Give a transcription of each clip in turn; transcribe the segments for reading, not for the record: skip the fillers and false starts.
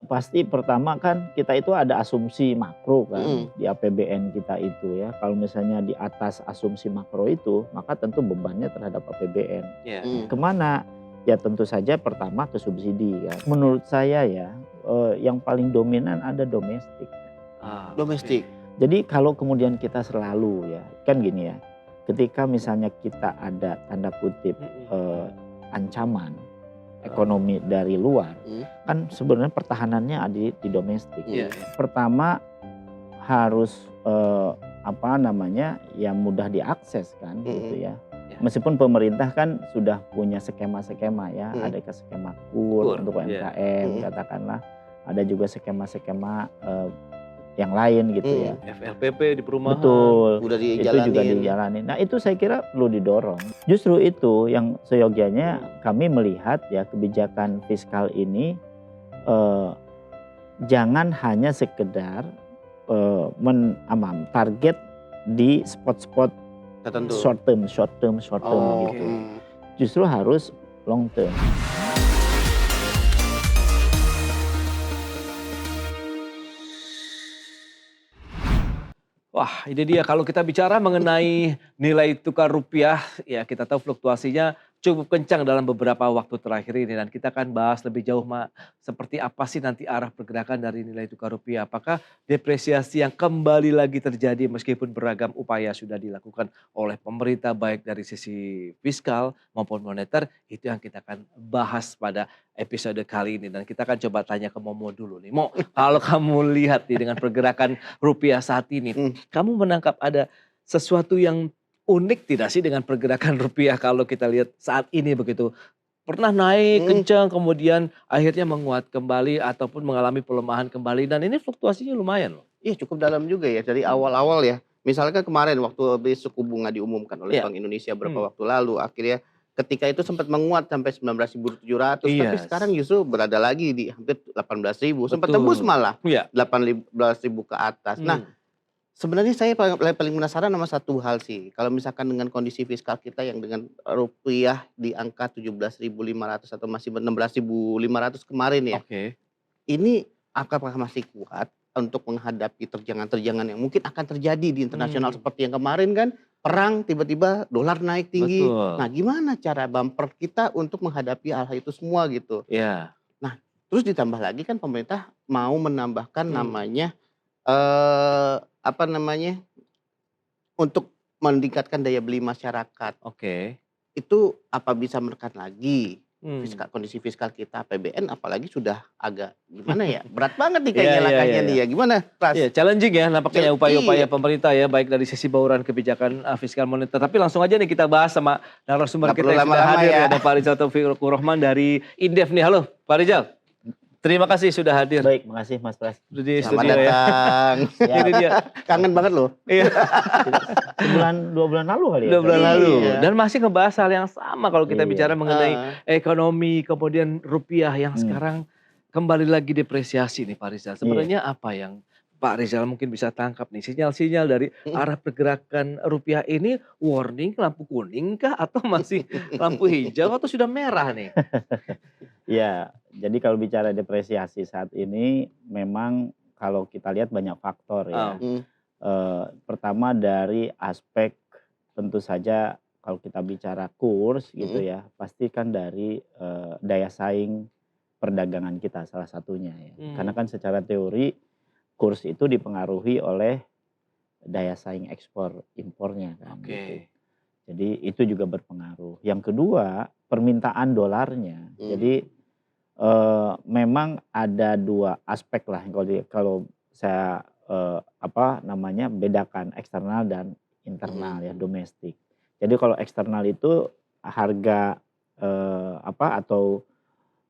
pasti pertama kan kita itu ada asumsi makro kan Mm. di APBN kita itu ya. Kalau misalnya di atas asumsi makro itu, maka tentu bebannya terhadap APBN. Ya. Kemana? Ya tentu saja pertama ke subsidi ya. Menurut saya ya yang paling dominan ada domestik. Domestik. Jadi kalau kemudian kita selalu ya, kan gini ya, ketika misalnya kita ada tanda kutip ancaman ekonomi dari luar, kan sebenarnya pertahanannya ada di domestik. Iya. Pertama harus yang mudah diakses kan gitu ya. Meskipun pemerintah kan sudah punya skema-skema ya, ada skema KUR untuk UMKM katakanlah, ada juga skema-skema yang lain gitu ya. FLPP di perumahan. Betul, Udah itu juga dijalanin. dijalanin. Nah itu saya kira perlu didorong. Justru itu yang seyogianya kami melihat ya kebijakan fiskal ini jangan hanya sekedar target di spot-spot Tertentu. short term gitu. Justru harus long term. Wah, ini dia kalau kita bicara mengenai nilai tukar rupiah, ya kita tahu fluktuasinya cukup kencang dalam beberapa waktu terakhir ini. Dan kita akan bahas lebih jauh, seperti apa sih nanti arah pergerakan dari nilai tukar rupiah. Apakah depresiasi yang kembali lagi terjadi meskipun beragam upaya sudah dilakukan oleh pemerintah baik dari sisi fiskal maupun moneter, itu yang kita akan bahas pada episode kali ini. Dan kita akan coba tanya ke Momo dulu nih. Mo, kalau kamu lihat nih dengan pergerakan rupiah saat ini, kamu menangkap ada sesuatu yang unik tidak sih dengan pergerakan rupiah kalau kita lihat saat ini begitu? Pernah naik kencang kemudian akhirnya menguat kembali ataupun mengalami pelemahan kembali dan ini fluktuasinya lumayan loh. Iya cukup dalam juga ya dari awal-awal ya. Misalkan kemarin waktu habis suku bunga diumumkan oleh Bank Indonesia beberapa waktu lalu, akhirnya ketika itu sempat menguat sampai 19.700, tapi sekarang justru berada lagi di hampir 18.000, sempat tembus malah 18.000 ke atas. Nah, sebenarnya saya paling penasaran sama satu hal sih. Kalau misalkan dengan kondisi fiskal kita yang dengan rupiah di angka 17.500 atau masih 16.500 kemarin ya. Ini apakah masih kuat untuk menghadapi terjangan-terjangan yang mungkin akan terjadi di internasional seperti yang kemarin kan, perang tiba-tiba dolar naik tinggi. Nah, gimana cara bumper kita untuk menghadapi hal itu semua gitu. Nah, terus ditambah lagi kan pemerintah mau menambahkan namanya untuk meningkatkan daya beli masyarakat. Itu apa bisa menekan lagi kondisi fiskal kita APBN, apalagi sudah agak gimana ya, berat banget nih kayaknya langkahnya nih ya, gimana Pras? Challenging ya nampaknya upaya-upaya pemerintah ya, baik dari sisi bauran kebijakan fiskal moneter. Tapi langsung aja nih kita bahas sama narasumber kita yang sudah hadir ya. Ada Pak Rizal Taufikur Rahman dari Indef nih. Halo Pak Rizal. Terima kasih sudah hadir. Baik, makasih Mas Pras. Selamat datang. Ini dia. Kangen banget loh. Dua bulan lalu kali ya. 2 bulan lalu. Dan masih ngebahas hal yang sama kalau kita bicara mengenai ekonomi, kemudian rupiah yang sekarang kembali lagi depresiasi nih Pak Rizal. Sebenarnya apa yang Pak Rizal mungkin bisa tangkap nih sinyal-sinyal dari arah pergerakan rupiah ini, warning lampu kuning kah atau masih lampu hijau atau sudah merah nih? Ya, jadi kalau bicara depresiasi saat ini memang kalau kita lihat banyak faktor ya. Pertama dari aspek tentu saja kalau kita bicara kurs gitu ya, pasti kan dari daya saing perdagangan kita salah satunya ya. Karena kan secara teori kurs itu dipengaruhi oleh daya saing ekspor impornya kan gitu. Jadi itu juga berpengaruh. Yang kedua permintaan dolarnya. Jadi memang ada dua aspek lah kalau saya bedakan eksternal dan internal ya, domestik. Jadi kalau eksternal itu harga atau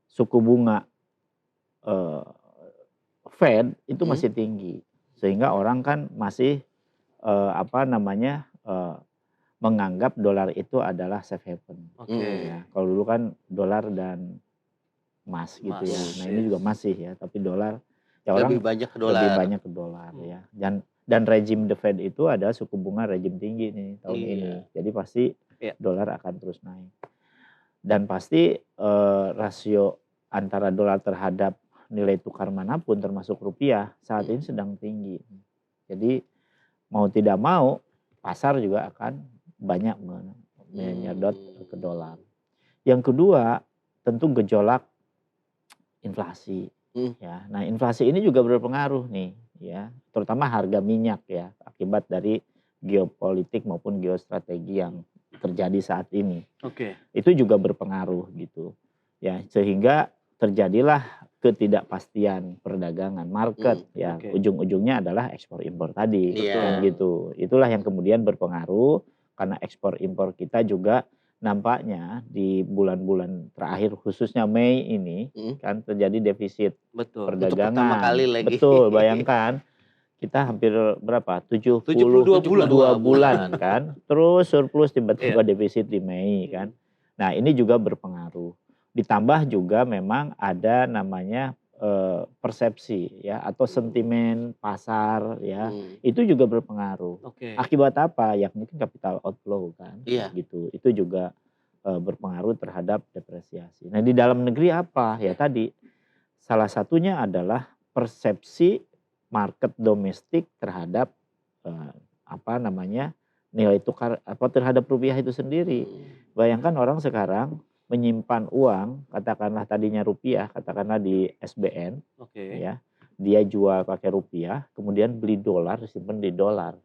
suku bunga Fed itu masih tinggi sehingga orang kan masih menganggap dolar itu adalah safe haven. Ya, kalau dulu kan dolar dan emas gitu ya. Nah ini juga masih ya, tapi dolar ya orang lebih banyak ke dolar ya. Dan rejim The Fed itu ada suku bunga rejim tinggi nih tahun ini. Jadi pasti dolar akan terus naik. Dan pasti rasio antara dolar terhadap nilai tukar manapun termasuk rupiah saat ini sedang tinggi. Jadi mau tidak mau pasar juga akan banyak menyedot ke dolar. Yang kedua tentu gejolak inflasi. Ya, nah inflasi ini juga berpengaruh nih, ya, terutama harga minyak ya, akibat dari geopolitik maupun geostrategi yang terjadi saat ini. Itu juga berpengaruh gitu, ya, sehingga terjadilah ketidakpastian perdagangan market, ya, ujung-ujungnya adalah ekspor impor tadi, kan gitu. Itulah yang kemudian berpengaruh karena ekspor impor kita juga nampaknya di bulan-bulan terakhir khususnya Mei ini kan terjadi defisit perdagangan. Untuk pertama kali lagi. Betul, bayangkan kita hampir berapa? 72 bulan kan. Terus surplus tiba-tiba defisit di Mei kan. Nah, ini juga berpengaruh. Ditambah juga memang ada namanya persepsi ya atau sentimen pasar ya. Itu juga berpengaruh. Akibat apa? Ya mungkin capital outflow kan gitu. Itu juga berpengaruh terhadap depresiasi. Nah, di dalam negeri apa? Ya tadi salah satunya adalah persepsi market domestik terhadap apa namanya nilai tukar terhadap rupiah itu sendiri. Bayangkan orang sekarang menyimpan uang, katakanlah tadinya rupiah, katakanlah di SBN, ya, dia jual pakai rupiah, kemudian beli dolar, simpan di dolar.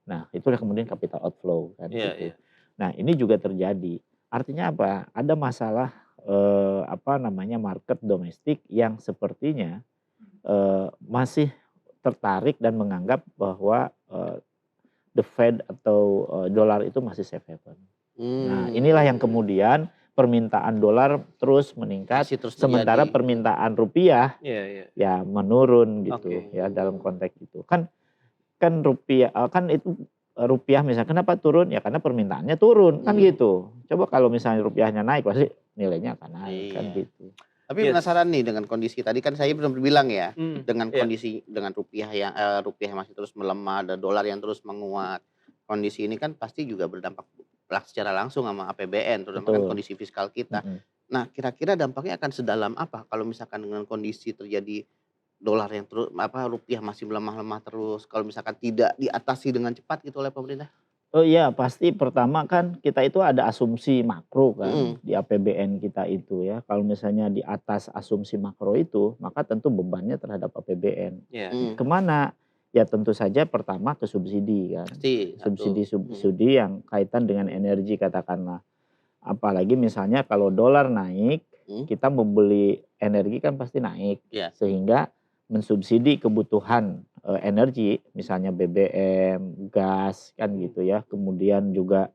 Nah, itulah kemudian capital outflow kan. Gitu. Nah, ini juga terjadi. Artinya apa? Ada masalah apa namanya market domestik yang sepertinya masih tertarik dan menganggap bahwa the Fed atau dolar itu masih safe haven. Nah, inilah yang kemudian permintaan dolar terus meningkat, sementara permintaan rupiah ya menurun gitu ya dalam konteks itu. Kan rupiah kan itu rupiah misalnya kenapa turun? Ya karena permintaannya turun kan gitu. Coba kalau misalnya rupiahnya naik pasti nilainya akan naik kan gitu. Tapi penasaran nih dengan kondisi tadi kan saya belum bilang ya, dengan kondisi dengan rupiah yang masih terus melemah, ada dolar yang terus menguat. Kondisi ini kan pasti juga berdampak secara langsung sama APBN, terutama kan kondisi fiskal kita. Nah, kira-kira dampaknya akan sedalam apa kalau misalkan dengan kondisi terjadi dolar yang terus rupiah masih melemah-lemah terus, kalau misalkan tidak diatasi dengan cepat gitu oleh pemerintah? Oh iya, pasti pertama kan kita itu ada asumsi makro kan di APBN kita itu ya. Kalau misalnya di atas asumsi makro itu, maka tentu bebannya terhadap APBN. Kemana? Ya tentu saja pertama ke subsidi kan. Subsidi yang kaitan dengan energi katakanlah. Apalagi misalnya kalau dolar naik, kita membeli energi kan pasti naik. Sehingga mensubsidi kebutuhan energi, misalnya BBM, gas kan gitu ya, kemudian juga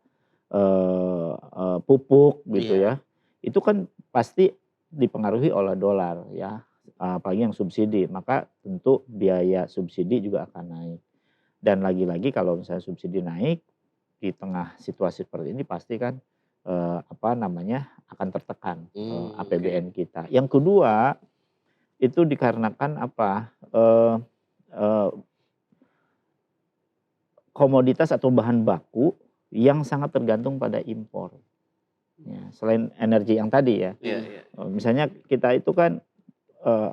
pupuk gitu ya, itu kan pasti dipengaruhi oleh dolar ya, apalagi yang subsidi, maka tentu biaya subsidi juga akan naik. Dan lagi-lagi kalau misalnya subsidi naik di tengah situasi seperti ini pasti kan apa namanya akan tertekan APBN kita. Yang kedua itu dikarenakan apa? Komoditas atau bahan baku yang sangat tergantung pada impor. Ya, selain energi yang tadi ya. Misalnya kita itu kan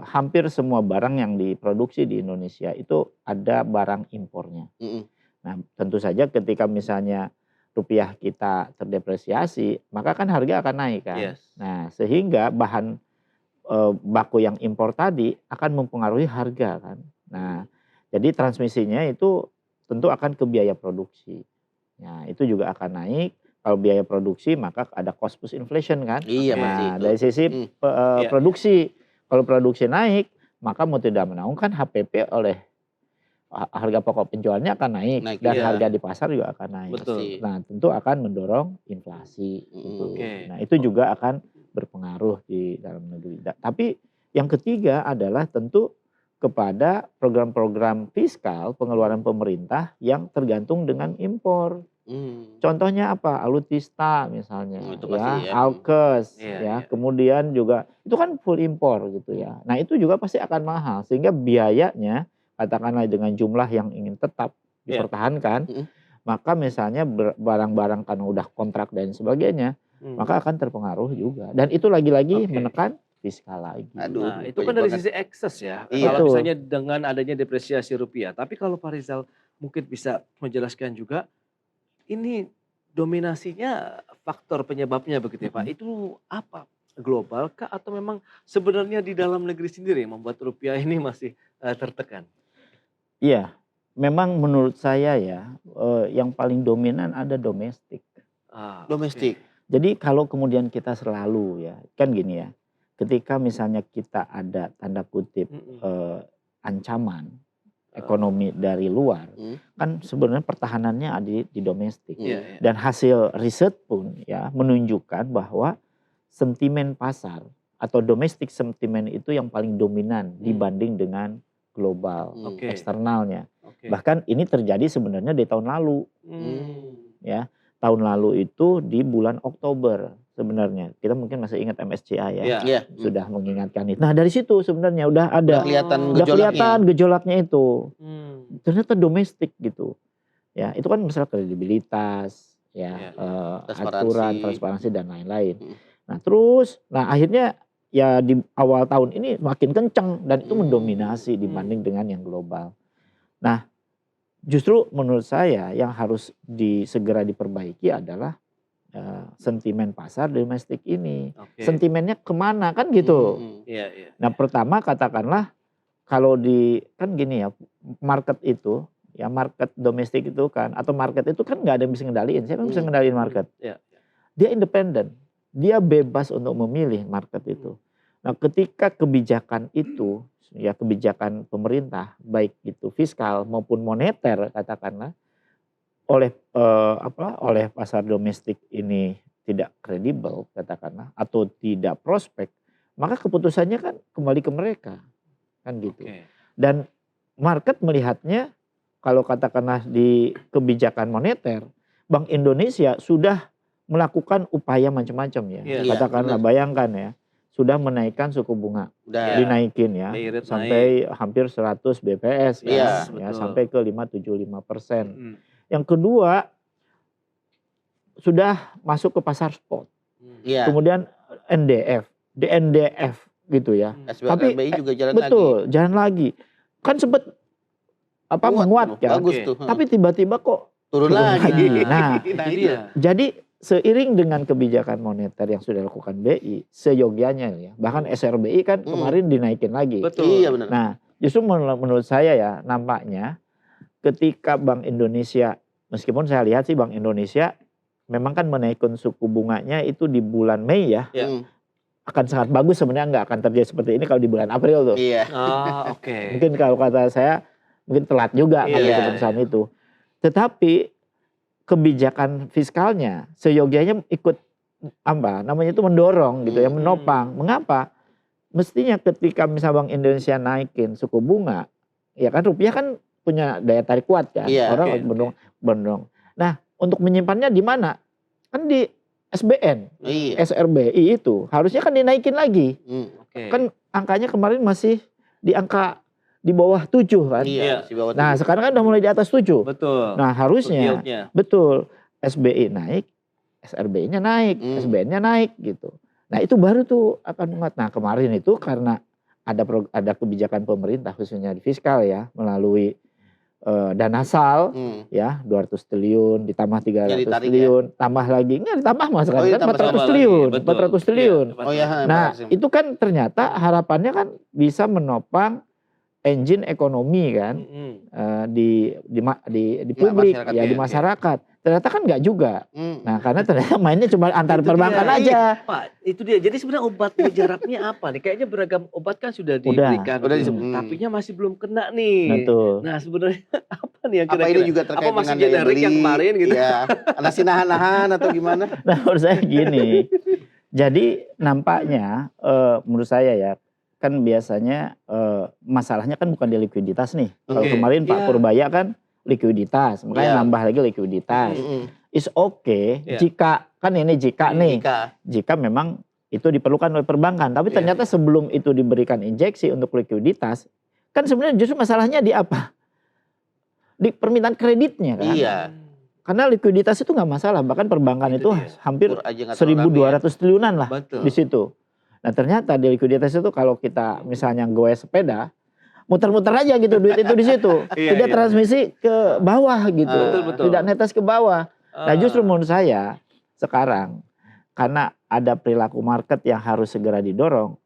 hampir semua barang yang diproduksi di Indonesia itu ada barang impornya. Nah, tentu saja ketika misalnya rupiah kita terdepresiasi, maka kan harga akan naik kan. Nah, sehingga bahan baku yang impor tadi akan mempengaruhi harga kan. Nah, jadi transmisinya itu tentu akan ke biaya produksi. Nah, itu juga akan naik. Kalau biaya produksi maka ada cost push inflation kan. Nah, dari sisi produksi, kalau produksi naik maka mau tidak mau kan HPP oleh harga pokok penjualnya akan naik dan harga di pasar juga akan naik. Nah, tentu akan mendorong inflasi. Gitu. Nah, itu juga akan berpengaruh di dalam negeri. Tapi yang ketiga adalah tentu kepada program-program fiskal pengeluaran pemerintah yang tergantung dengan impor. Contohnya apa? Alutista misalnya, Alkes, kemudian juga itu kan full impor gitu ya. Nah, itu juga pasti akan mahal sehingga biayanya katakanlah dengan jumlah yang ingin tetap dipertahankan, maka misalnya barang-barang karena udah kontrak dan sebagainya, maka akan terpengaruh juga. Dan itu lagi-lagi menekan fiskal lagi. Aduh, Nah, itu banyak kan dari banget. sisi ekses ya. Iya. Kalau Betul. misalnya dengan adanya depresiasi rupiah. Tapi kalau Pak Rizal mungkin bisa menjelaskan juga, ini dominasinya faktor penyebabnya begitu ya Pak. Itu apa? Global kah atau memang sebenarnya di dalam negeri sendiri yang membuat rupiah ini masih tertekan? Iya, memang menurut saya ya, yang paling dominan ada domestik. Ah, Domestik. Jadi kalau kemudian kita selalu ya, kan gini ya, ketika misalnya kita ada tanda kutip ancaman ekonomi dari luar, kan sebenarnya pertahanannya ada di domestik. Iya, iya. Dan hasil riset pun ya menunjukkan bahwa sentimen pasar atau domestic sentiment itu yang paling dominan dibanding dengan global Oke. eksternalnya. Oke. Bahkan ini terjadi sebenarnya di tahun lalu ya. Tahun lalu itu di bulan Oktober sebenarnya. Kita mungkin masih ingat MSCI ya. Iya. Iya. Sudah mengingatkan itu. Nah, dari situ sebenarnya udah Udah ada kelihatan udah gejolaknya. kelihatan gejolaknya itu. Hmm. Ternyata domestik gitu. Ya, itu kan masalah kredibilitas, ya, Iya. aturan, Transparansi. transparansi dan lain-lain. Nah, terus akhirnya ya di awal tahun ini makin kencang dan itu mendominasi dibanding dengan yang global. Nah, justru menurut saya yang harus segera diperbaiki adalah sentimen pasar domestik ini. Oke. Sentimennya kemana kan gitu. Iya, iya. Nah, pertama katakanlah kalau kan gini ya, market itu ya, market domestik itu kan atau market itu kan nggak ada yang bisa ngendaliin. Siapa yang bisa ngendaliin market? Iya. Dia independen, dia bebas untuk memilih market itu. Nah, ketika kebijakan itu ya, kebijakan pemerintah baik itu fiskal maupun moneter katakanlah oleh pasar domestik ini tidak kredibel katakanlah atau tidak prospek, maka keputusannya kan kembali ke mereka kan gitu. Oke. Dan market melihatnya kalau katakanlah di kebijakan moneter, Bank Indonesia sudah melakukan upaya macam-macam ya. Iya, Katakanlah bayangkan ya, sudah menaikkan suku bunga, Udah. dinaikin ya Bi rate sampai hampir 100 BPS kan, Iya, ya betul. sampai ke 5,75%. Yang kedua sudah masuk ke pasar spot. Iya. Kemudian DNDF gitu ya. SBI juga jalan Betul, lagi. jalan lagi. Kan sempat menguat kan. Bagus tuh. Tapi tiba-tiba kok turun lagi. Nah, Nah, dia. jadi seiring dengan kebijakan moneter yang sudah dilakukan BI, seyogianya ya. Bahkan SRBI kan kemarin dinaikin lagi. Betul. Iya benar. Nah, justru menurut saya ya nampaknya ketika Bank Indonesia, meskipun saya lihat sih Bank Indonesia memang kan menaikkan suku bunganya itu di bulan Mei ya. Akan sangat bagus sebenarnya, nggak akan terjadi seperti ini kalau di bulan April tuh. Iya. Ah, oke. Mungkin kalau kata saya mungkin telat juga ngambil keputusan itu. Tetapi kebijakan fiskalnya seyogianya ikut namanya itu mendorong gitu ya, menopang. Mengapa? Mestinya ketika misalnya Bank Indonesia naikin suku bunga, ya kan rupiah kan punya daya tarik kuat kan. Iya, Orang bendong. Nah, untuk menyimpannya di mana? Kan di SBN, SRBI itu harusnya kan dinaikin lagi. Oke. Kan angkanya kemarin masih di angka di bawah 7 kan. Iya, di bawah Nah, 7. sekarang kan udah mulai di atas 7. Betul. Nah, harusnya Yieldnya. betul SBI naik, SRBI-nya naik, SBN-nya naik gitu. Nah, itu baru tuh akan menguat. Nah, kemarin itu karena ada kebijakan pemerintah khususnya di fiskal ya, melalui dana sal ya 200 triliun ditambah 300 triliun tambah lagi enggak ditambah mas kan 400 triliun 400 triliun. Nah itu kan ternyata harapannya kan bisa menopang engine ekonomi kan di publik ya di masyarakat. Ternyata kan enggak juga. Nah karena ternyata mainnya cuma antar perbankan aja. Pak itu dia. Jadi sebenarnya obat mujarabnya apa nih? Kayaknya beragam obat kan sudah diberikan. Tapinya masih belum kena nih. Betul. Nah sebenarnya apa nih yang kira-kira? Apa ini juga terkait masih dengan daya beli? Yang kemarin gitu? Ya, masih nahan-nahan atau gimana? Nah menurut saya gini. Jadi nampaknya menurut saya ya. Kan biasanya masalahnya kan bukan di likuiditas nih. Kalau kemarin Pak Purbaya kan likuiditas, makanya nambah lagi likuiditas. Is okay jika kan ini jika memang itu diperlukan oleh perbankan. Tapi ternyata sebelum itu diberikan injeksi untuk likuiditas, kan sebenarnya justru masalahnya di apa? Di permintaan kreditnya kan. Iya. Karena likuiditas itu nggak masalah, bahkan perbankan itu hampir 1.200 triliunan lah di situ. Nah ternyata di likuiditas itu kalau kita misalnya gue sepeda, muter-muter aja gitu duit itu di situ, tidak transmisi ke bawah gitu, Betul. tidak netes ke bawah. Nah justru menurut saya sekarang karena ada perilaku market yang harus segera didorong,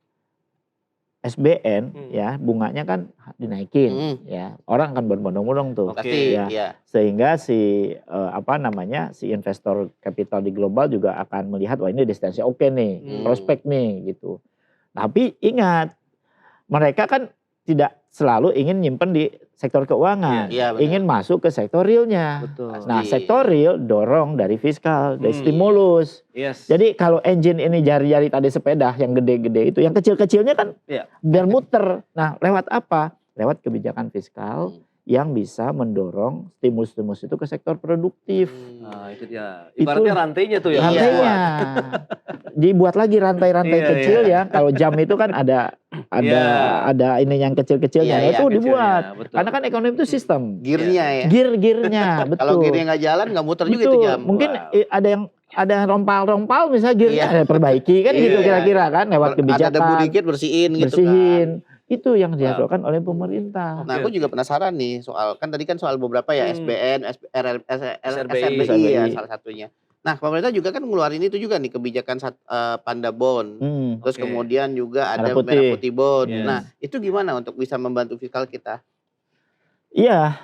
SBN ya bunganya kan dinaikin ya, orang akan berbondong-bondong tuh. Pasti ya. Sehingga si si investor capital di global juga akan melihat wah ini destinasi oke nih, prospek nih gitu. Tapi ingat mereka kan tidak selalu ingin nyimpen di sektor keuangan, ingin masuk ke sektor realnya. Nah sektor real dorong dari fiskal, dari stimulus. Jadi kalau engine ini jari-jari tadi sepeda yang gede-gede itu, yang kecil-kecilnya kan biar muter. Nah lewat apa? Lewat kebijakan fiskal yang bisa mendorong stimulus-stimulus itu ke sektor produktif. Nah itu dia, ibaratnya rantainya tuh ya. Rantainya. Dibuat lagi rantai-rantai kecil ya. Kalau jam itu kan ada ini yang kecil-kecilnya itu dibuat. Karena kan ekonomi itu sistem. Gearnya ya. Gear-gearnya, betul. Kalau gearnya nggak jalan nggak muter juga itu jam. Mungkin ada yang rompal-rompal misalnya gearnya perbaiki kan gitu kira-kira kan lewat kebijakan. Ada debu dikit bersihin gitu kan. Itu yang dilakukan oleh pemerintah. Nah, aku juga penasaran nih soal kan tadi kan soal beberapa ya SBN, SRBI ya salah satunya. Nah, pemerintah juga kan ngeluarin itu juga nih kebijakan Panda Bond. Terus kemudian juga ada Merah Putih Bond. Nah, itu gimana untuk bisa membantu fiskal kita? Iya,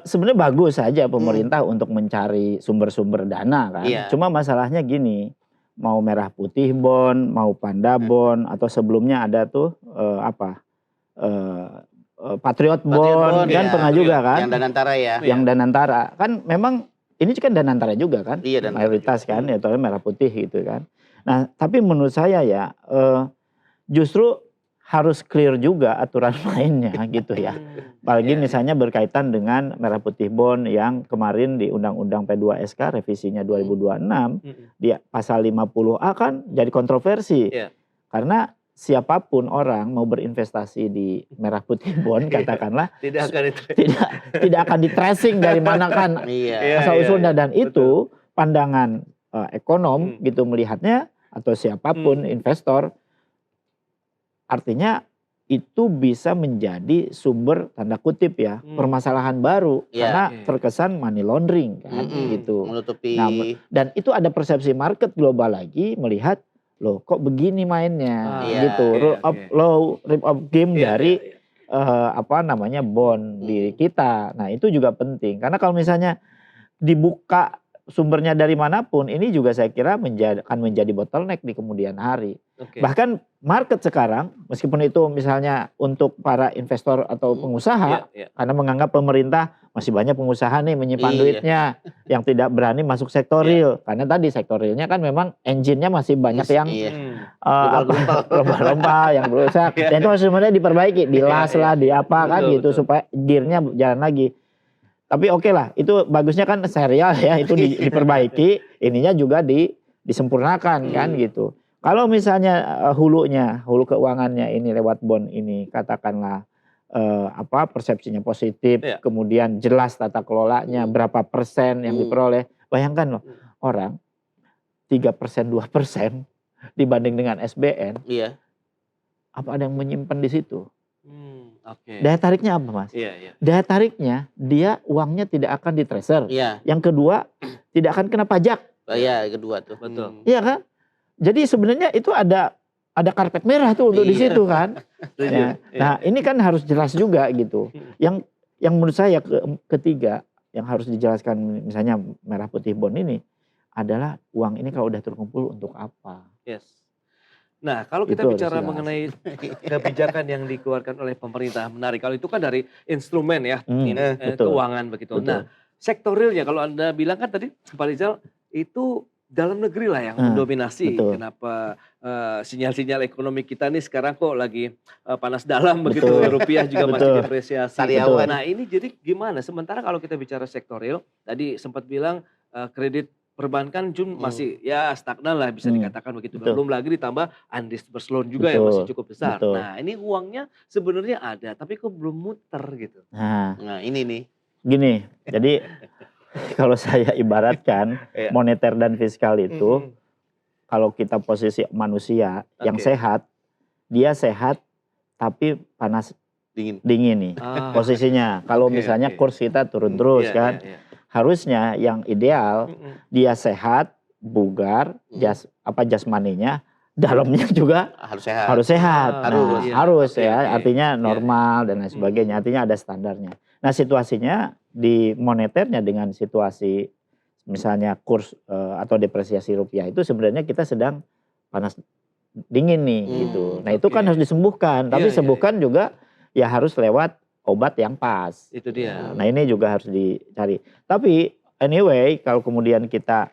sebenarnya bagus saja pemerintah untuk mencari sumber-sumber dana kan. Cuma masalahnya gini, mau Merah Putih Bond, mau Panda Bond, atau sebelumnya ada tuh Patriot Bond kan pernah juga kan. Yang Danantara ya. Yang Danantara. Kan memang ini kan Danantara juga kan. Mayoritas kan, ya Merah Putih gitu kan. Nah tapi menurut saya ya justru harus clear juga aturan mainnya gitu ya. Apalagi misalnya berkaitan dengan Merah Putih Bond yang kemarin di Undang-Undang P2SK revisinya 2026. Dia pasal 50A kan jadi kontroversi. Karena siapapun orang mau berinvestasi di Merah Putih Bond katakanlah tidak akan di tracing dari mana kan asal usulnya dan itu pandangan ekonom gitu melihatnya atau siapapun investor artinya itu bisa menjadi sumber tanda kutip ya permasalahan baru karena terkesan money laundering kan gitu. Menutupi. Nah, dan itu ada persepsi market global lagi melihat loh kok begini mainnya gitu. Rule of game dari bond di kita. Nah itu juga penting karena kalau misalnya dibuka sumbernya dari manapun ini juga saya kira akan menjadi bottleneck di kemudian hari. Bahkan market sekarang meskipun itu misalnya untuk para investor atau pengusaha karena menganggap pemerintah masih banyak pengusaha nih menyimpan duitnya yang tidak berani masuk sektor real karena tadi sektor realnya kan memang engine-nya masih banyak yang lomba-lomba yang berusaha dan itu harus sebenarnya diperbaiki dilas lah di apa kan gitu supaya gearnya jalan lagi. Tapi oke lah, itu bagusnya kan serial ya, itu diperbaiki, ininya juga disempurnakan kan gitu. Kalau misalnya hulu keuangannya ini lewat bond ini katakanlah persepsinya positif, kemudian jelas tata kelolanya, berapa persen yang diperoleh. Bayangkan loh, orang 3%, 2% dibanding dengan SBN, apa ada yang menyimpan di situ? Daya tariknya apa mas? Daya tariknya dia uangnya tidak akan di-tracer. Yang kedua tidak akan kena pajak. Kedua tuh. Betul. Iya kan? Jadi sebenarnya itu ada karpet merah tuh untuk di situ kan. Nah ini kan harus jelas juga gitu. Yang menurut saya ketiga yang harus dijelaskan misalnya Merah Putih Bond ini adalah uang ini kalau udah terkumpul untuk apa? Nah, kalau kita bicara mengenai kebijakan yang dikeluarkan oleh pemerintah, menarik. Kalau itu kan dari instrumen ya, keuangan begitu. Nah, sektor realnya kalau Anda bilang kan tadi, Pak Rizal, itu dalam negeri lah yang mendominasi. Kenapa sinyal-sinyal ekonomi kita nih sekarang kok lagi panas dalam begitu, rupiah juga masih depresiasi. Nah, ini jadi gimana? Sementara kalau kita bicara sektor real, tadi sempat bilang kredit perbankan masih ya stagnan lah bisa dikatakan begitu. Belum lagi ditambah undisbursed loan juga yang masih cukup besar. Nah ini uangnya sebenarnya ada tapi kok belum muter gitu. Nah ini nih. Gini, jadi kalau saya ibaratkan moneter dan fiskal itu kalau kita posisi manusia yang sehat dia sehat tapi panas dingin nih posisinya. Kalau misalnya kurs kita turun terus kan. Harusnya yang ideal dia sehat, bugar, jasmaninya, dalamnya juga harus sehat. Harus ya, artinya normal dan lain sebagainya. Artinya ada standarnya. Nah, situasinya di moneternya dengan situasi misalnya kurs atau depresiasi rupiah itu sebenarnya kita sedang panas dingin nih gitu. Nah, itu kan harus disembuhkan, tapi sembuhkan juga ya harus lewat obat yang pas. Itu dia. Nah, ini juga harus dicari. Tapi anyway, kalau kemudian kita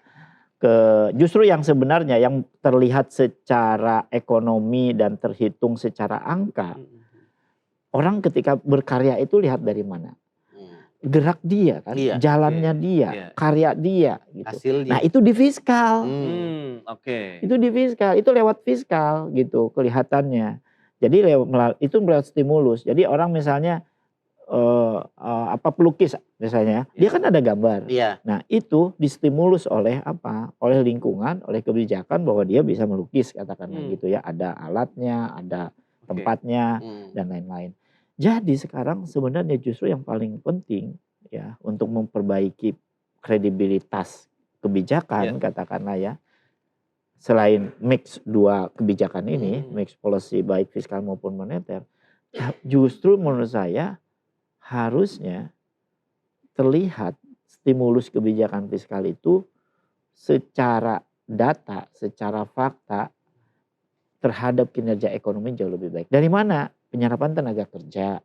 justru yang sebenarnya yang terlihat secara ekonomi dan terhitung secara angka, orang ketika berkarya itu lihat dari mana? Gerak dia kan, jalannya dia, karya dia gitu. Hasilnya. Nah, itu di fiskal. Itu di fiskal, itu lewat fiskal gitu kelihatannya. Jadi itu lewat stimulus. Jadi orang misalnya pelukis misalnya, dia kan ada gambar. Nah, itu distimulus oleh apa? Oleh lingkungan, oleh kebijakan bahwa dia bisa melukis katakanlah gitu ya. Ada alatnya, ada tempatnya dan lain-lain. Jadi sekarang sebenarnya justru yang paling penting ya untuk memperbaiki kredibilitas kebijakan katakanlah ya. Selain mix dua kebijakan ini, mix policy baik fiskal maupun moneter, justru menurut saya harusnya terlihat stimulus kebijakan fiskal itu secara data, secara fakta terhadap kinerja ekonomi jauh lebih baik. Dari mana? Penyerapan tenaga kerja.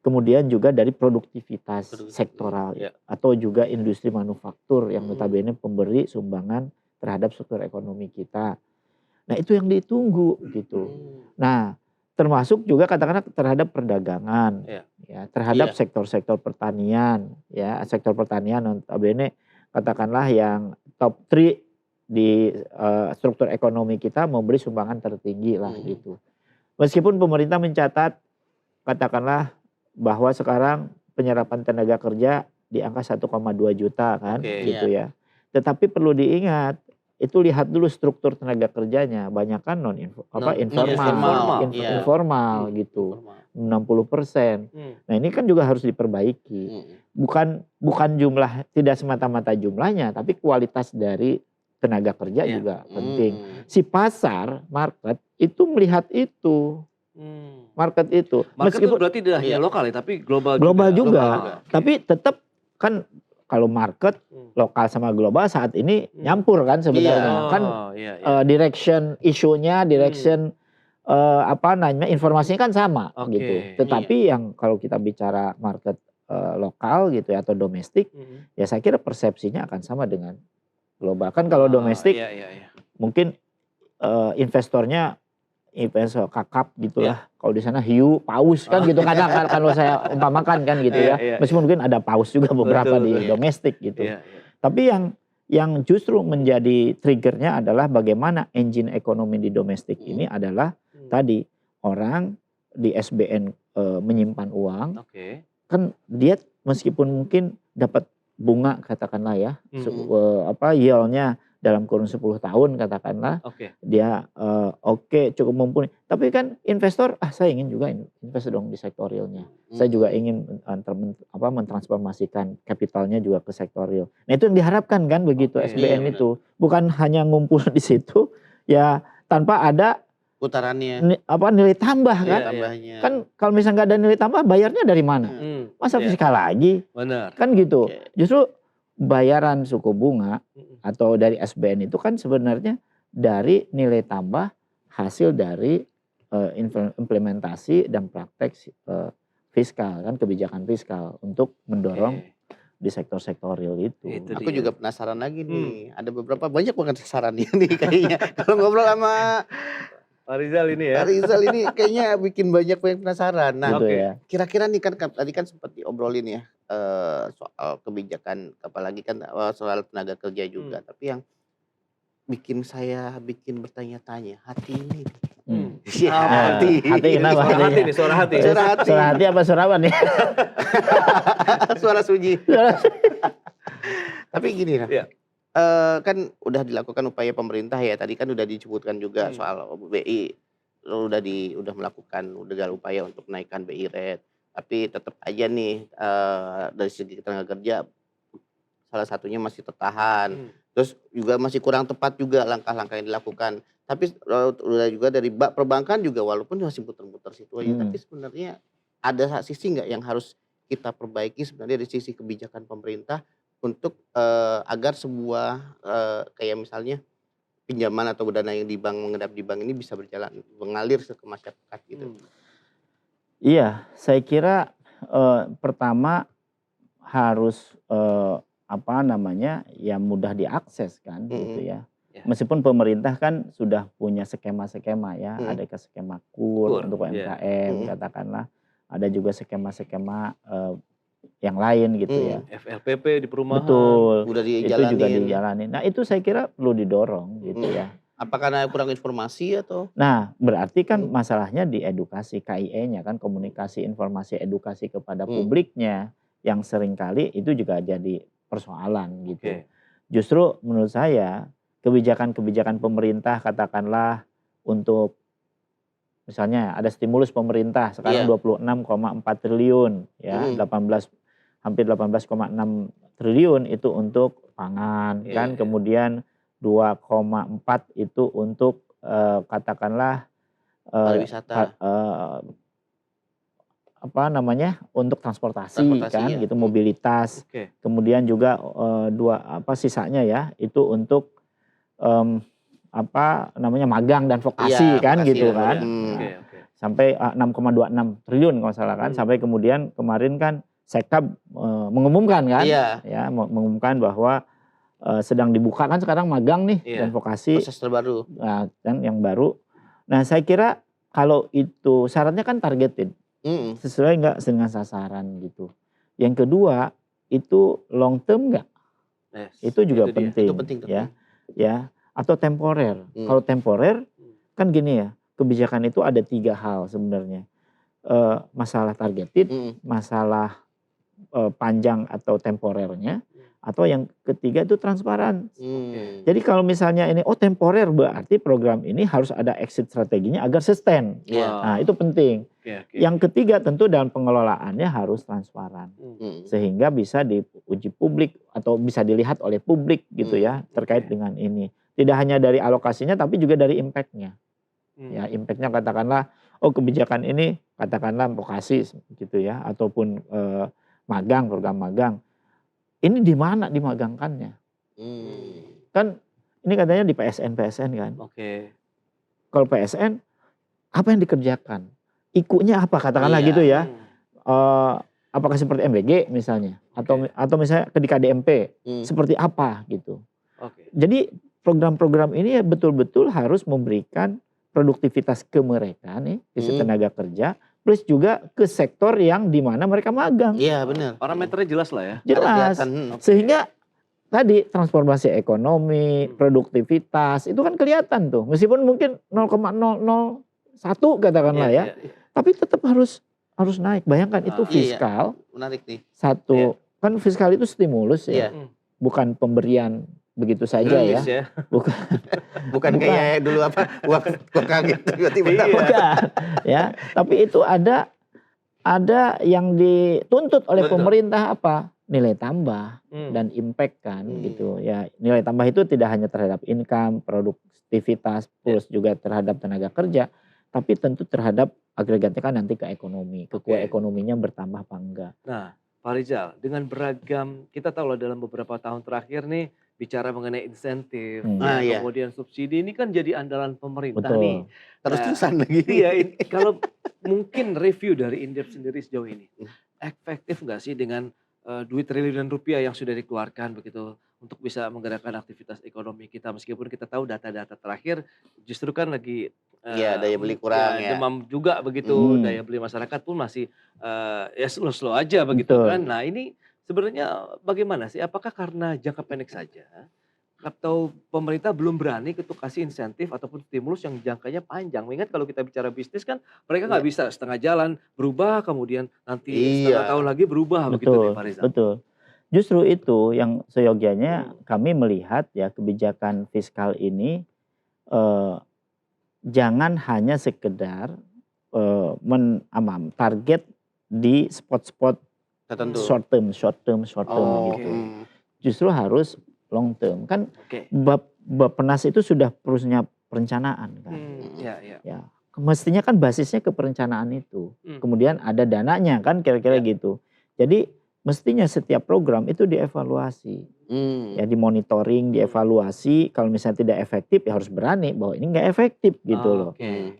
Kemudian juga dari produktivitas sektoral atau juga industri manufaktur yang notabene pemberi sumbangan terhadap struktur ekonomi kita. Nah, itu yang ditunggu gitu. Nah, termasuk juga katakanlah terhadap perdagangan, ya, terhadap sektor-sektor pertanian, ya, sektor pertanian notabene katakanlah yang top 3 di struktur ekonomi kita memberi sumbangan tertinggi lah gitu. Meskipun pemerintah mencatat katakanlah bahwa sekarang penyerapan tenaga kerja di angka 1,2 juta kan, gitu ya. Tetapi perlu diingat itu lihat dulu struktur tenaga kerjanya, banyak kan informal gitu, 60%. Nah, ini kan juga harus diperbaiki. Bukan jumlah, tidak semata-mata jumlahnya, tapi kualitas dari tenaga kerja juga penting. Si pasar, market itu melihat itu. Market itu. Meskipun berarti tidak hanya lokal ya, tapi global juga. Tapi tetap kan kalau market lokal sama global saat ini nyampur kan sebenarnya. Direction isunya, informasinya kan sama gitu. Tetapi yang kalau kita bicara market lokal gitu ya atau domestik, ya saya kira persepsinya akan sama dengan global. Kan kalau domestik mungkin investor kakap gitulah. Kalau di sana hiu, paus kan gitu kadang kalau saya umpamakan kan gitu ya. Meskipun mungkin ada paus juga beberapa di domestik gitu. Tapi yang justru menjadi triggernya adalah bagaimana engine ekonomi di domestik ini adalah tadi orang di SBN menyimpan uang. Kan dia meskipun mungkin dapat bunga katakanlah ya, yieldnya dalam kurun 10 tahun katakanlah, dia cukup mumpuni. Tapi kan investor, saya ingin juga invest dong di sektor realnya. Saya juga ingin mentransformasikan kapitalnya juga ke sektor real. Nah, itu yang diharapkan kan begitu SBN itu. Bukan hanya ngumpul di situ, ya tanpa ada putarannya. Nilai tambah kan. Kan kalau misalnya nggak ada nilai tambah, bayarnya dari mana? Masa fiskal lagi? Benar. Kan gitu. Justru bayaran suku bunga atau dari SBN itu kan sebenarnya dari nilai tambah hasil dari implementasi dan praktek fiskal kan, kebijakan fiskal untuk mendorong di sektor-sektor real itu. Aku juga penasaran lagi nih, ada banyak banget sasarannya nih kayaknya. Kalau ngobrol sama Pak Rizal ini ya. Pak Rizal ini kayaknya bikin banyak penasaran. Nah, gitu ya. Kira-kira nih kan tadi kan sempat diobrolin ya soal kebijakan, apalagi kan soal tenaga kerja juga. Tapi yang saya bikin bertanya-tanya, hati ini. Hati kenapa? Suara hati. Suara hati apa suara apa nih? Suara sunyi. Tapi gini kan. Kan udah dilakukan upaya pemerintah ya, tadi kan udah disebutkan juga soal BI udah melakukan udah upaya untuk menaikkan BI rate, tapi tetap aja nih dari segi tenaga kerja salah satunya masih tertahan. Terus juga masih kurang tepat juga langkah-langkah yang dilakukan. Tapi udah juga dari perbankan juga walaupun masih putar-putar situ aja, tapi sebenarnya ada sisi nggak yang harus kita perbaiki sebenarnya dari sisi kebijakan pemerintah untuk agar sebuah kayak misalnya pinjaman atau dana yang di bank mengendap di bank ini bisa berjalan mengalir ke masyarakat gitu. Iya, saya kira pertama harus apa namanya ya mudah diakses kan gitu ya. Meskipun pemerintah kan sudah punya skema-skema ya, ada ke skema KUR untuk UMKM katakanlah, ada juga skema-skema yang lain gitu ya. FLPP di perumahan. Betul, Udah itu juga dijalanin. dijalanin. Nah itu saya kira perlu didorong gitu ya. Apa karena kurang informasi atau? Nah berarti kan masalahnya di edukasi KIE-nya kan, komunikasi informasi edukasi kepada publiknya yang seringkali itu juga jadi persoalan gitu. Justru menurut saya kebijakan-kebijakan pemerintah katakanlah untuk misalnya ada stimulus pemerintah sekarang 26,4 triliun ya, hampir 18,6 triliun itu untuk pangan kan, kemudian 2,4 itu untuk katakanlah pariwisata. Apa namanya untuk transportasi kan ya. gitu, mobilitas. Kemudian juga sisanya ya itu untuk apa namanya magang dan vokasi kan gitu kan. Sampai 6,26 triliun kalau salah kan. Sampai kemudian kemarin kan Sekab mengumumkan kan ya mengumumkan bahwa sedang dibuka kan sekarang magang nih dan vokasi. Proses terbaru. Nah, kan yang baru. Nah, saya kira kalau itu syaratnya kan targeted. Sesuai nggak dengan sasaran gitu. Yang kedua itu long term nggak? Itu juga penting, itu penting ya. Ya, atau temporer. Kalau temporer kan gini ya, kebijakan itu ada 3 hal sebenarnya. Masalah targeted, masalah panjang atau temporernya, atau yang ketiga itu transparan. Jadi kalau misalnya ini temporer berarti program ini harus ada exit strateginya agar sustain. Nah itu penting. Yang ketiga tentu dalam pengelolaannya harus transparan. Sehingga bisa diuji publik atau bisa dilihat oleh publik gitu ya terkait dengan ini. Tidak hanya dari alokasinya tapi juga dari impact-nya. Ya impact-nya katakanlah kebijakan ini katakanlah vokasi gitu ya ataupun magang, program magang. Ini di mana dimagangkannya? Kan ini katanya di PSN kan. Kalau PSN apa yang dikerjakan? IKU-nya apa katakanlah gitu ya. Apakah seperti MBG misalnya atau misalnya ke di KDMP seperti apa gitu. Jadi program-program ini ya betul-betul harus memberikan produktivitas ke mereka nih, sisi tenaga kerja, plus juga ke sektor yang di mana mereka magang. Iya benar. Parameternya jelas lah ya. Jelas. Sehingga tadi transformasi ekonomi, produktivitas itu kan kelihatan tuh. Meskipun mungkin 0,001 katakanlah ya. Tapi tetap harus naik. Bayangkan itu fiskal. Menarik nih. Satu, kan fiskal itu stimulus ya. Bukan pemberian begitu saja ya. Bukan kayak dulu uang kaget tiba-tiba. Bukan, ya. Tapi itu ada yang dituntut oleh pemerintah apa? Nilai tambah dan impact kan gitu ya. Nilai tambah itu tidak hanya terhadap income, produktivitas, plus juga terhadap tenaga kerja, tapi tentu terhadap agregatnya kan nanti ke ekonomi, kekuatan ekonominya bertambah apa enggak. Nah, Pak Rizal, dengan beragam, kita tahu lah dalam beberapa tahun terakhir nih bicara mengenai insentif, kemudian subsidi ini kan jadi andalan pemerintah nih. Terus-terusan lagi. Iya, kalau mungkin review dari Indef sendiri sejauh ini, efektif nggak sih dengan duit triliunan rupiah yang sudah dikeluarkan begitu untuk bisa menggerakkan aktivitas ekonomi kita, meskipun kita tahu data-data terakhir justru kan lagi daya beli kurang ya. Demam juga begitu, daya beli masyarakat pun masih ya slow-slow aja begitu kan. Nah ini sebenarnya bagaimana sih? Apakah karena jangka pendek saja atau pemerintah belum berani untuk kasih insentif ataupun stimulus yang jangkanya panjang? Mengingat kalau kita bicara bisnis kan mereka nggak bisa setengah jalan berubah kemudian nanti setengah tahun lagi berubah begitu nih Pak Rizal. Betul. Justru itu yang seyogianya kami melihat ya kebijakan fiskal ini jangan hanya sekedar target di spot-spot Tertentu. short term gitu. Justru harus long term. Kan Bappenas itu sudah punya perencanaan kan. Ya. Mestinya kan basisnya ke perencanaan itu. Kemudian ada dananya kan kira-kira gitu. Jadi mestinya setiap program itu dievaluasi. Ya dimonitoring, dievaluasi. Kalau misalnya tidak efektif ya harus berani bahwa ini nggak efektif gitu loh.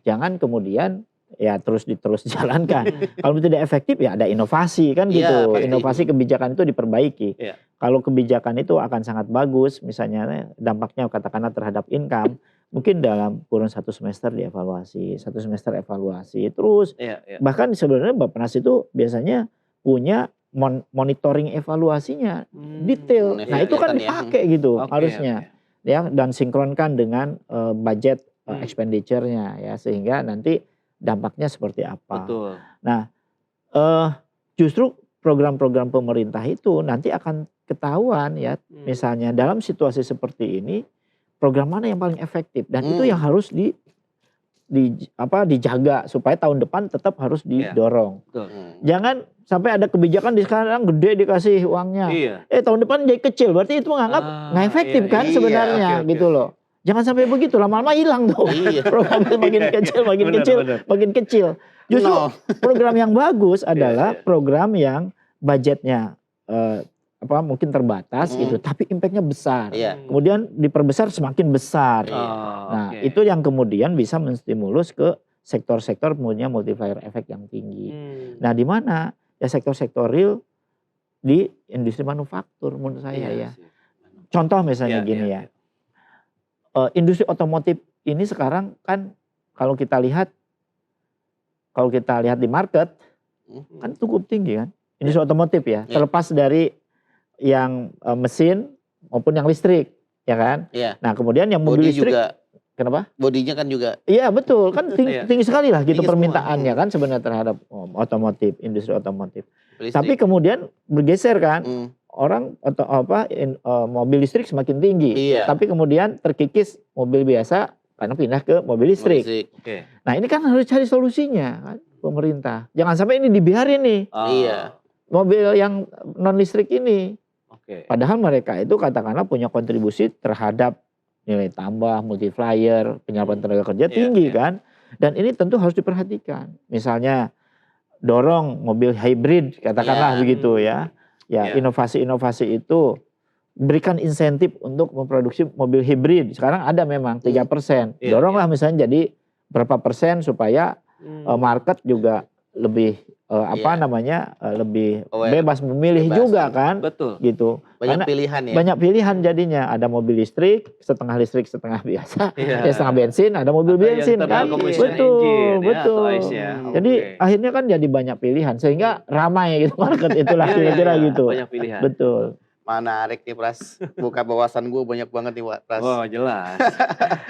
Jangan kemudian ya terus jalankan. Kalau tidak efektif ya ada inovasi kan gitu. Inovasi kebijakan itu diperbaiki. Kalau kebijakan itu akan sangat bagus, misalnya dampaknya katakanlah terhadap income, mungkin dalam kurun 1 semester dievaluasi, 1 semester evaluasi terus. Bahkan sebenarnya Bappenas itu biasanya punya monitoring evaluasinya detail. Nah itu kan dipakai gitu harusnya, ya dan sinkronkan dengan budget expenditure-nya ya sehingga nanti dampaknya seperti apa. Nah, justru program-program pemerintah itu nanti akan ketahuan ya, misalnya dalam situasi seperti ini program mana yang paling efektif dan itu yang harus dijaga supaya tahun depan tetap harus didorong. Jangan sampai ada kebijakan di sekarang gede dikasih uangnya, tahun depan jadi kecil, berarti itu menganggap nggak efektif kan sebenarnya gitu loh. Jangan sampai begitu, lama-lama hilang tuh. Programnya makin kecil. Justru program yang bagus adalah program yang budgetnya mungkin terbatas gitu, tapi impactnya besar. Kemudian diperbesar semakin besar. Nah itu yang kemudian bisa menstimulus ke sektor-sektor punya multiplier effect yang tinggi. Nah di mana ya sektor-sektor real di industri manufaktur menurut saya ya. Contoh misalnya gini ya. Industri otomotif ini sekarang kan kalau kita lihat di market kan cukup tinggi kan industri otomotif ya, terlepas dari yang mesin maupun yang listrik ya kan. Nah kemudian yang mobil listrik juga, kenapa? Bodinya kan juga. Iya betul kan tinggi sekali lah gitu permintaannya kan sebenarnya terhadap otomotif, industri otomotif. Tapi kemudian bergeser kan. Orang mobil listrik semakin tinggi, tapi kemudian terkikis mobil biasa karena pindah ke mobil listrik. Nah ini kan harus cari solusinya kan pemerintah. Jangan sampai ini dibiarin nih. Mobil yang non listrik ini. Padahal mereka itu katakanlah punya kontribusi terhadap nilai tambah, multiplier, penyerapan tenaga kerja tinggi kan. Dan ini tentu harus diperhatikan. Misalnya dorong mobil hybrid katakanlah begitu ya. Ya, inovasi-inovasi itu berikan insentif untuk memproduksi mobil hibrid. Sekarang ada memang 3%. Doronglah misalnya jadi berapa persen supaya market juga lebih lebih bebas memilih juga kan. Betul. Gitu. Banyak pilihan ya. Banyak pilihan jadinya. Ada mobil listrik, setengah biasa, setengah bensin, ada mobil bensin kan. Betul. Jadi akhirnya kan jadi banyak pilihan sehingga ramai gitu market itulah kira-kira gitu. Banyak pilihan. Betul. Menarik nih Pras, buka wawasan gue banyak banget nih Pras. Oh jelas.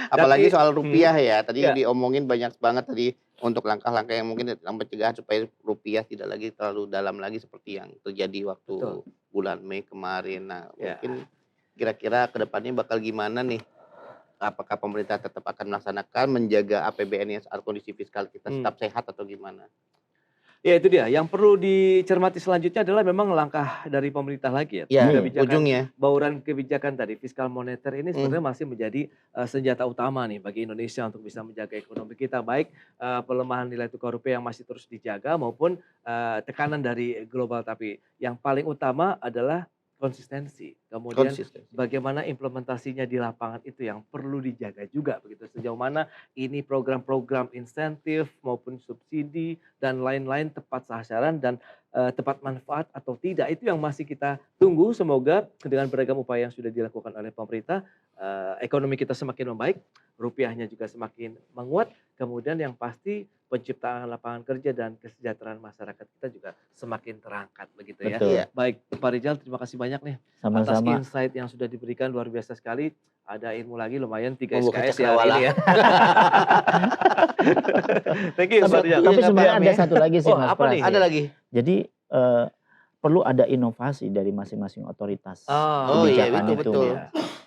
Apalagi soal rupiah ya, tadi diomongin banyak banget tadi untuk langkah-langkah yang mungkin pencegahan supaya rupiah tidak lagi terlalu dalam lagi seperti yang terjadi waktu bulan Mei kemarin. Nah mungkin kira-kira kedepannya bakal gimana nih? Apakah pemerintah tetap akan melaksanakan menjaga APBN yang kondisi fiskal kita tetap sehat atau gimana? Ya itu dia, yang perlu dicermati selanjutnya adalah memang langkah dari pemerintah lagi ya. Ujungnya. Bauran kebijakan tadi, fiskal moneter ini sebenarnya masih menjadi senjata utama nih bagi Indonesia untuk bisa menjaga ekonomi kita. Baik pelemahan nilai tukar rupiah yang masih terus dijaga maupun tekanan dari global. Tapi yang paling utama adalah konsistensi. Kemudian bagaimana implementasinya di lapangan itu yang perlu dijaga juga begitu. Sejauh mana ini program-program insentif maupun subsidi dan lain-lain tepat sasaran dan tepat manfaat atau tidak. Itu yang masih kita tunggu. Semoga dengan beragam upaya yang sudah dilakukan oleh pemerintah, ekonomi kita semakin membaik, rupiahnya juga semakin menguat. Kemudian yang pasti penciptaan lapangan kerja dan kesejahteraan masyarakat kita juga semakin terangkat begitu ya. Baik Pak Rijal, terima kasih banyak nih atas insight yang sudah diberikan, luar biasa sekali. Ada ilmu lagi lumayan 3 SKS ya hari ini ya. Thank you Pak Rijal. Tapi sebenarnya ada satu lagi sih Mas Pras. Ada lagi. Jadi perlu ada inovasi dari masing-masing otoritas kebijakan itu.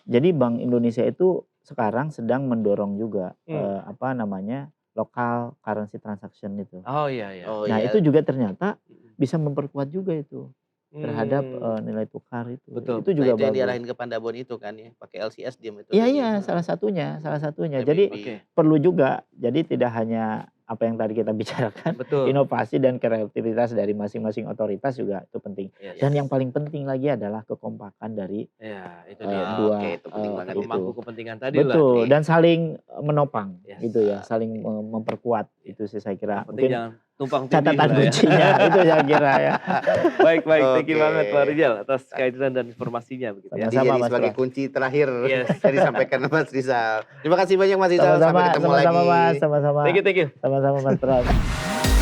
Jadi Bank Indonesia itu sekarang sedang mendorong juga apa namanya local currency transaction itu. Oh iya iya. Oh Nah iya. itu juga ternyata bisa memperkuat juga itu terhadap nilai tukar itu. Betul. Itu juga Nah, itu yang bagus. diarahin ke Pandabon itu kan ya, pakai LCS dia metodenya. Iya iya salah satunya. PBB. Jadi Oke. perlu juga. Jadi tidak hanya apa yang tadi kita bicarakan, Betul. inovasi dan kreativitas dari masing-masing otoritas juga itu penting. Yes. Dan yang paling penting lagi adalah kekompakan dari Ya, itu dia. dua Oke, itu penting banget itu. Pemangku kepentingan tadi lah. betul Oke. dan saling menopang Yes. gitu ya, saling memperkuat itu sih saya kira. Yang penting Mungkin jangan tumpang tindih catatan lah ya. kuncinya itu saya kira ya. Baik, thank you Oke. banget Pak Rizal atas kehadiran dan informasinya begitu ya. Jadi Sama-sama, Mas sebagai Pras. kunci terakhir Yes. yang disampaikan Mas Rizal. Terima kasih banyak Mas Rizal. Sama-sama, Sampai ketemu sama-sama lagi. Mas, sama-sama. Thank you. Sama-sama Mas Pras.